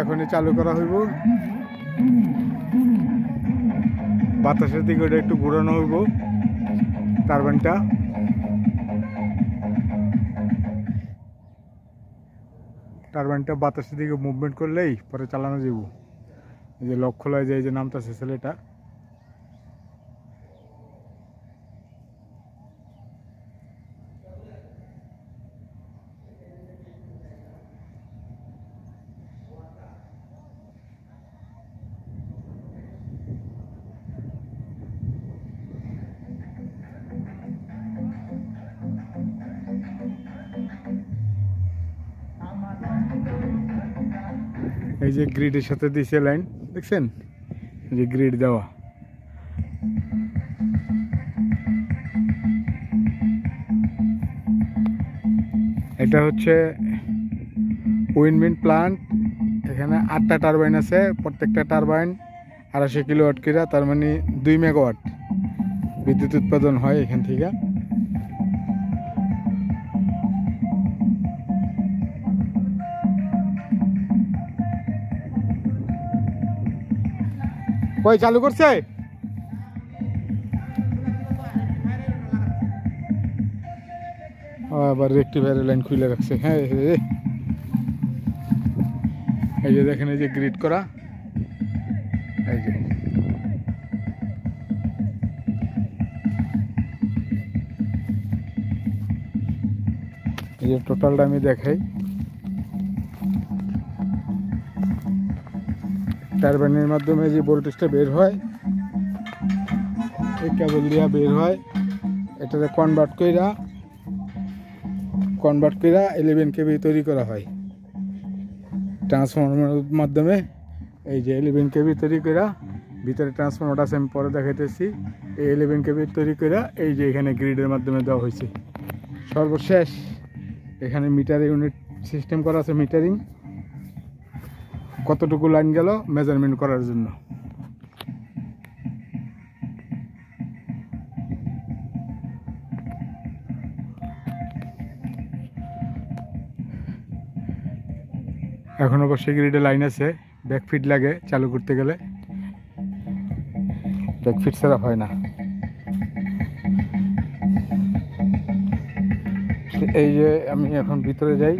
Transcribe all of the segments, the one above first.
এখনই চালু করা হইব। বাতাসের দিকে ওটা একটু ঘুরানো হইব টারবাইনটা। টারবাইনটা বাতাসের দিকে মুভমেন্ট করলেই পরে চালানো যাব। এই যে লক খোলা যায়, এই যে নামতেছে ছেলেটা। এই যে গ্রিডের সাথে দিয়েছে লাইন, দেখছেন? এই যে গ্রিড দেওয়া। এটা হচ্ছে উইন্ডমিল প্লান্ট। এখানে 8টা টারবাইন আছে, প্রত্যেকটা টারবাইন 250 কিলোওয়াট করে, তার মানে 2 মেগাওয়াট বিদ্যুৎ উৎপাদন হয় এখান থেকে। কই চালু করছে? আবার রেক্টিফায়ার লাইন খুলে রাখছে। হ্যাঁ, এই যে দেখেন, এই যে গ্রিড করা, এই যে টোটালটা আমি দেখাই। টারবাইনের মাধ্যমে যে ভোল্টেজটা বের হয়, এই কেবল দিয়া বের হয়, এটাতে কনভার্ট কইরা 11 কেবি তৈরি করা হয় ট্রান্সফরমারের মাধ্যমে। এই যে 11 কেবি তৈরি করা, ভিতরে ট্রান্সফরমার আছে, আমি পরে দেখাইতেছি। এই 11 কেবি তৈরি করা এই যে এখানে গ্রিডের মাধ্যমে দেওয়া হয়েছে। সর্বশেষ এখানে মিটার ইউনিট সিস্টেম করা আছে, মিটারিং কতটুকু লাইন গেল মেজারমেন্ট করার জন্য। এখন অবশ্যই গ্রিডে লাইন আছে, ব্যাকফিট লাগে চালু করতে গেলে, ব্যাকফিট ছাড়া হয় না। এই যে আমি এখন ভিতরে যাই।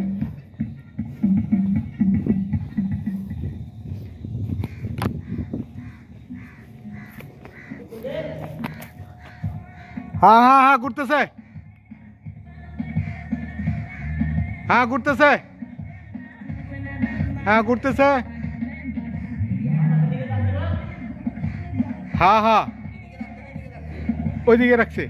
হ্যাঁ ঘুরতেছে, ঘুরতেছে, ঘুরতেছে। ওইদিকে রাখছে।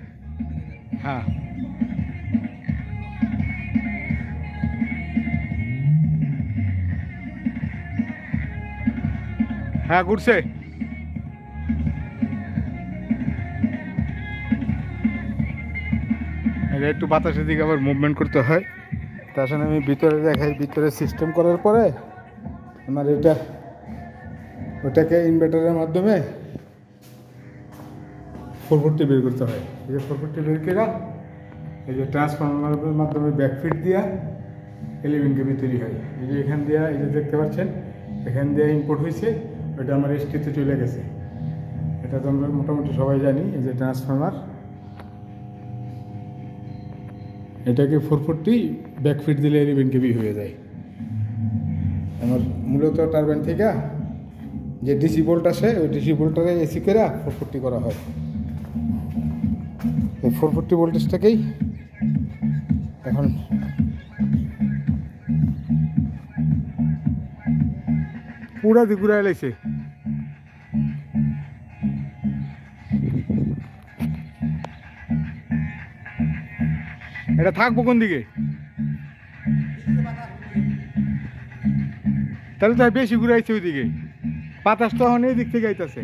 ঘুরছে। একটু বাতাসের দিকে আবার মুভমেন্ট করতে হয়। তার সাথে আমি ভিতরে দেখাই। ভিতরে সিস্টেম করার পরে আমার ওটাকে ইনভার্টারের মাধ্যমে 440 বের করতে হয়। এই যে 440 বের করে এই যে ট্রান্সফরমারের মাধ্যমে ব্যাকফিট দিয়া 11 কেবি তৈরি হয়। এই যে এখান দিয়ে, এই যে দেখতে পাচ্ছেন, এখান দিয়ে ইনপুট হয়েছে, ওইটা আমার এসটিতে চলে গেছে। এটা তো আমরা মোটামুটি সবাই জানি। এই যে ট্রান্সফরমার, এটাকে 440 ব্যাকফিট দিলে 11 কেবি হয়ে যায়। আমার মূলত টারবাইন থেকে যে ডিসি ভোল্ট আসে, ওই ডিসি ভোল্টটারে এসি করে 440 করা হয়। এই 440 ভোল্টেজটাকেই এখন পুরা দিয়ে ঘুরাই লাইছে। এটা থাকবো কোন দিকে? তাহলে তো বেশি ঘুরাইছে ওইদিকে। বাতাস তো এখন এই দিক থেকে আইতাছে।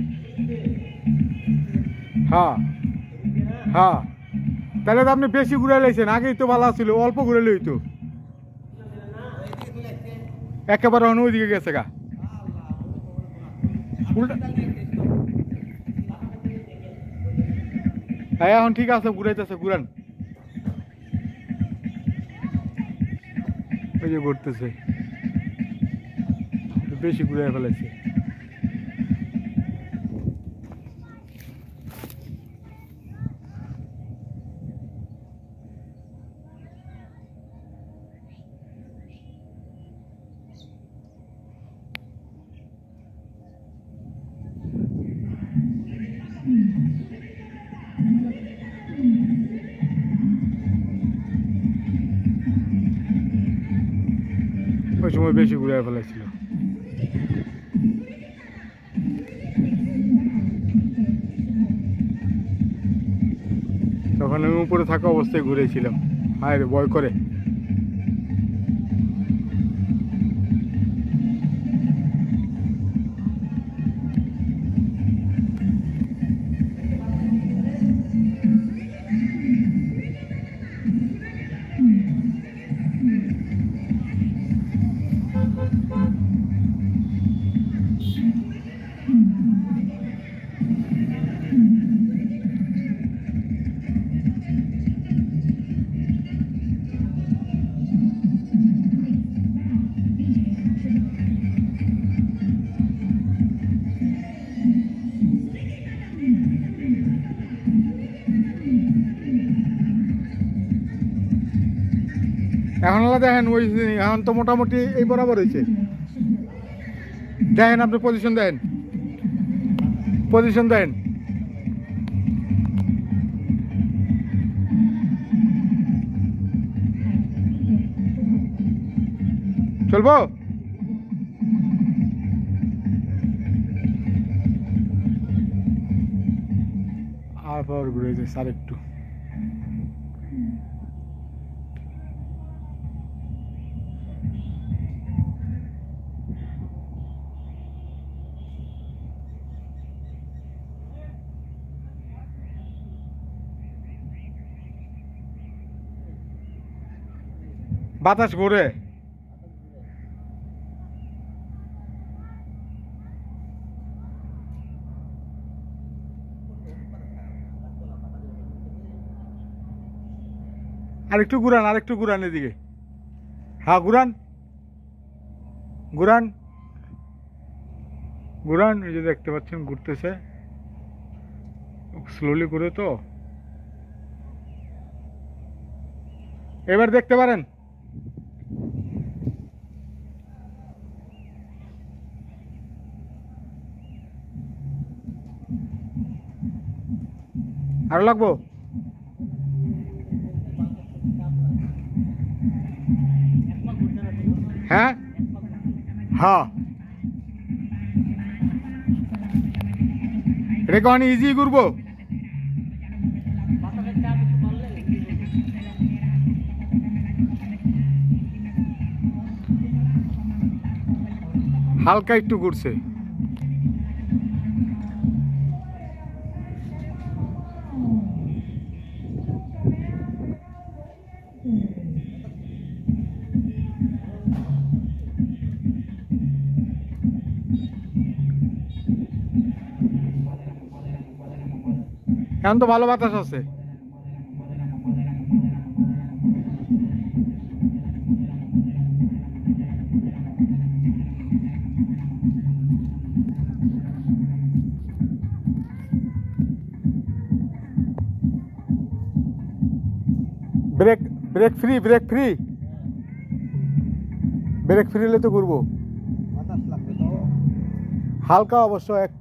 তাহলে তো আপনি বেশি ঘুরাই লাইছেন। আগেই তো ভালো ছিল, অল্প ঘুরাইলে হইতো। একেবারে এখন ওইদিকে গেছে গা। এখন ঠিক আছে, ঘুরাইতেছে, ঘুরান। ওই যে ঘুরতেছে, বেশি ঘুরে ফেলেছে। ওই সময় বেশি ঘুরে ফেলেছিল। তখন আমি উপরে থাকা অবস্থায় ঘুরেছিলাম, হায় রে ভয় করে। এখন দেখেন ওই এখন তো মোটামুটি এই বরাবর হয়েছে। দেখেন আপনি পজিশন দেন, পজিশন দেন। চলবো? আর পাওয়ার ঘুরেছে স্যার একটু। বাতাস ঘুরে। আরেকটু ঘুরান, আরেকটু ঘুরান এদিকে। হ্যাঁ ঘুরান, ঘুরান, ঘুরান। এই যে দেখতে পাচ্ছেন ঘুরতেছে স্লোলি করে। তো এবার দেখতে পারেন। আরো লাগবো? হ্যাঁ হ্যাঁ, এটা কখন ইজি ঘুরবো? হালকা একটু ঘুরছে। এখন তো ভালো বাতাস আছে। Break break free, break free, break free হলে তো ঘুরবো। হালকা অবশ্য এক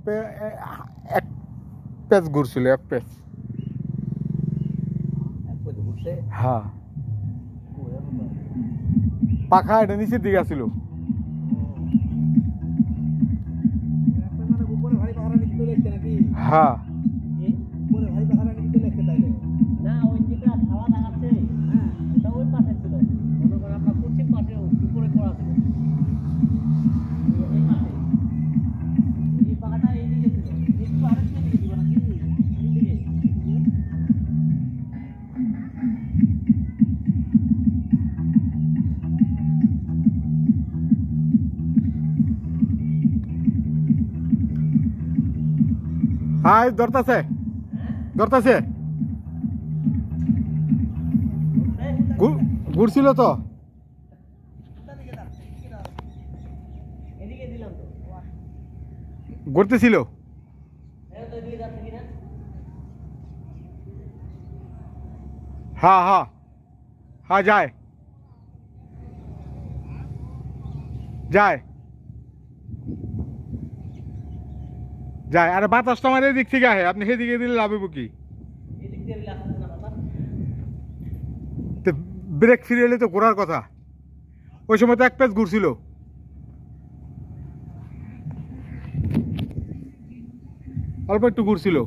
পেজ ঘুরছিল, এক পেজ। হ্যাঁ পাখা এটা নিচের দিকে আসছিল। হ্যাঁ হ্যাঁ ধরতেছে, ধরতেছে। ঘুরছিল তো। ঘুরতেছিল হ্যাঁ হ্যাঁ হ্যাঁ যায় যায় যায় আরে বাতাসটা আমার এদিক থেকে আহে আপনি সেদিকে দিলে লাভ হইব কি ব্রেক ফিরে এলে তো ঘোরার কথা ওই সময় তো এক পেজ ঘুরছিল অল্প একটু ঘুরছিল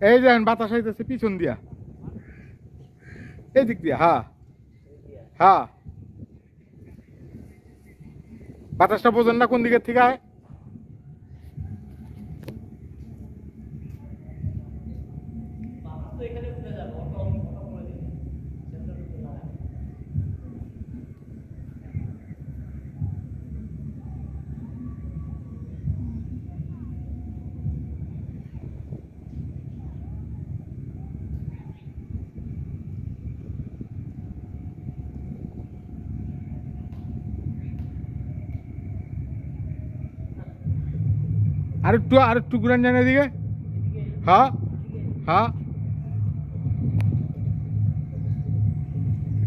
এই যে বাতাস আইতেছে পিছন দিয়া এই দিক দিয়া হ্যাঁ হ্যাঁ বাতাসটা বোঝেন না কোন দিকের থেকে আয় আরেকটু ঘুরান জানা দিকে হ্যাঁ হ্যাঁ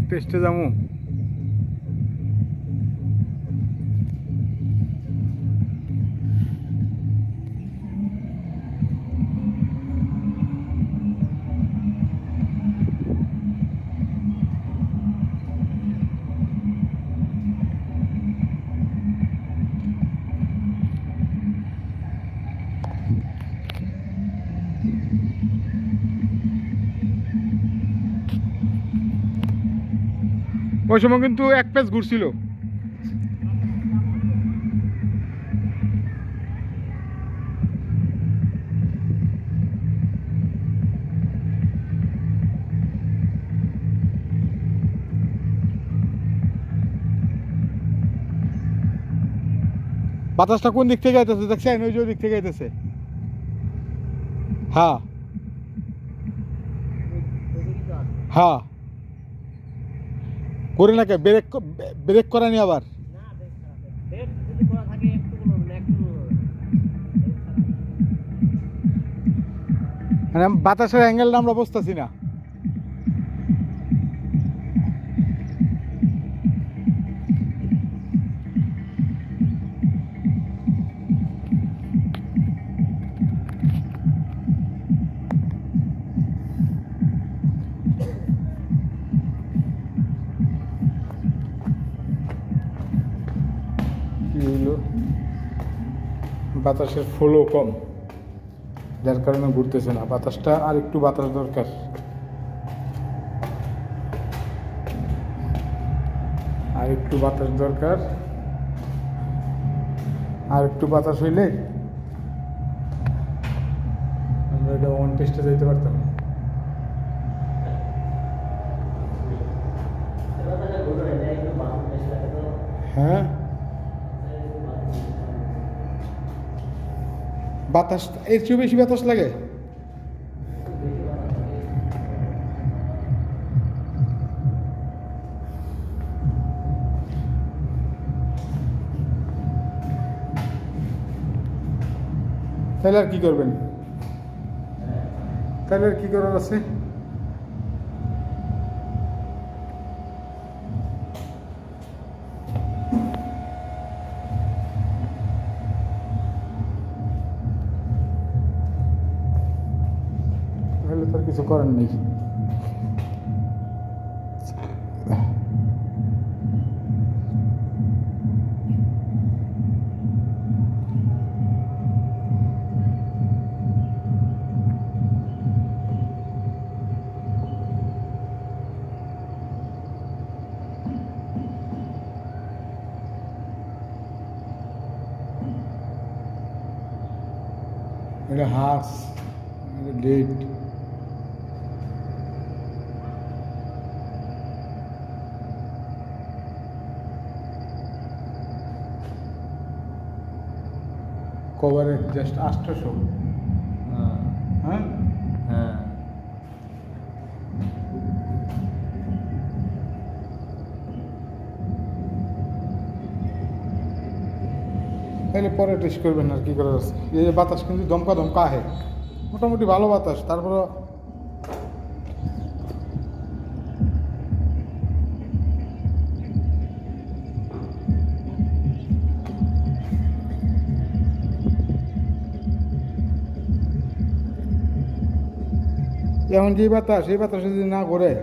টেস্টে যাবো ওই সময় কিন্তু এক পেজ ঘুরছিল বাতাসটা কোন দিক থেকে আইতেছে দেখছেন ওই যে দিক থেকে আইতেছে হ্যাঁ হ্যাঁ করে না কে ব্রেক করা নি আবার মানে বাতাসের অ্যাঙ্গেলটা আমরা বুঝতেছি না বাতাসের ফ্লো কম যার কারণে ঘুরতেছে না বাতাসটা আর একটু বাতাস দরকার আর একটু বাতাস দরকার আর একটু বাতাস হইলে আমরা এটা ওয়ান টেস্টে যাইতে পারতাম হ্যাঁ বাতাস এর চেয়ে বেশি বাতাস লাগে তাহলে আর কি করবেন তাহলে আর কি করার আছে তাহলে তো আর কিছু করার নেই এটা হার্স এটা ডেট কভারের জাস্ট 800 হ্যাঁ হ্যাঁ তাহলে পরে টেস্ট করবেন আর কি করা যাচ্ছে। এই যে বাতাস কিন্তু দমকা দমকা আহে, মোটামুটি ভালো বাতাস। তারপরে এখন যে বাতাস, এই বাতাসে যদি না ঘোরে,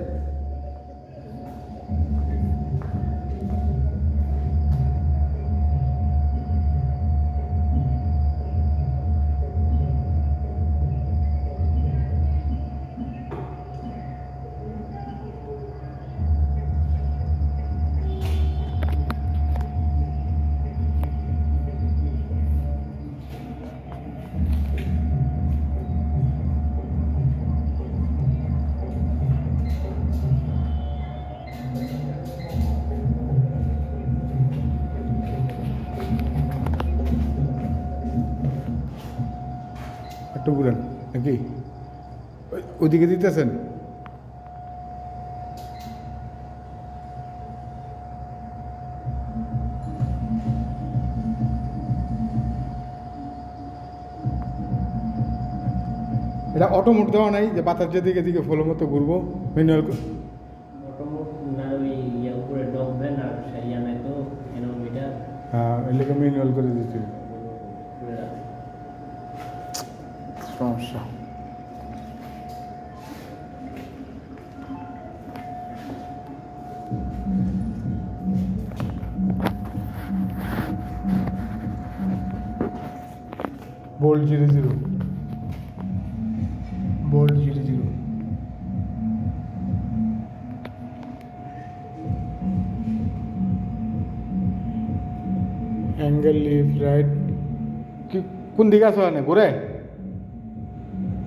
একটু ঘুরেন নাকি ওইদিকে দিতেছেন। এটা অটো মোড দেওয়া নাই যে বাতাস যেদিকে দিকে ফলো মতো ঘুরবো, ম্যানুয়াল। হ্যাঁ, এলাকা ম্যানুয়াল করে দিচ্ছি, সমস্যা। Bolt 00 bolt 00 angle left right কোন দিকে আছে মানে ঘুরে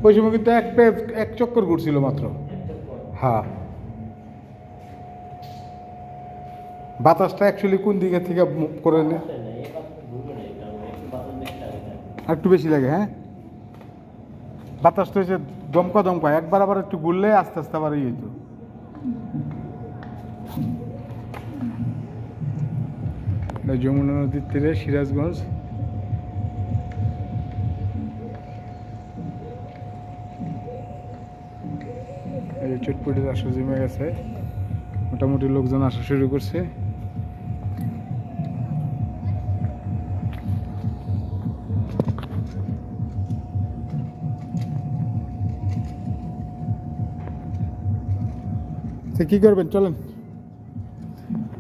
ওই সময় কিন্তু এক চক্কর ঘুরছিল মাত্র। হ্যাঁ, বাতাসটা অ্যাকচুয়ালি কোন দিকে থেকে মুভ করে নে একটু বেশি লাগে। হ্যাঁ, বাতাসটা হচ্ছে দমকা দমকা, একবার আবার একটু ঘুরলে আস্তে আস্তে আবার ইয়ে হইতো। যমুনা নদীর তীরে সিরাজগঞ্জ। এই চটপটির আসা জমে গেছে, মোটামুটি লোকজন আসা শুরু করছে। কি করবেন চলেন।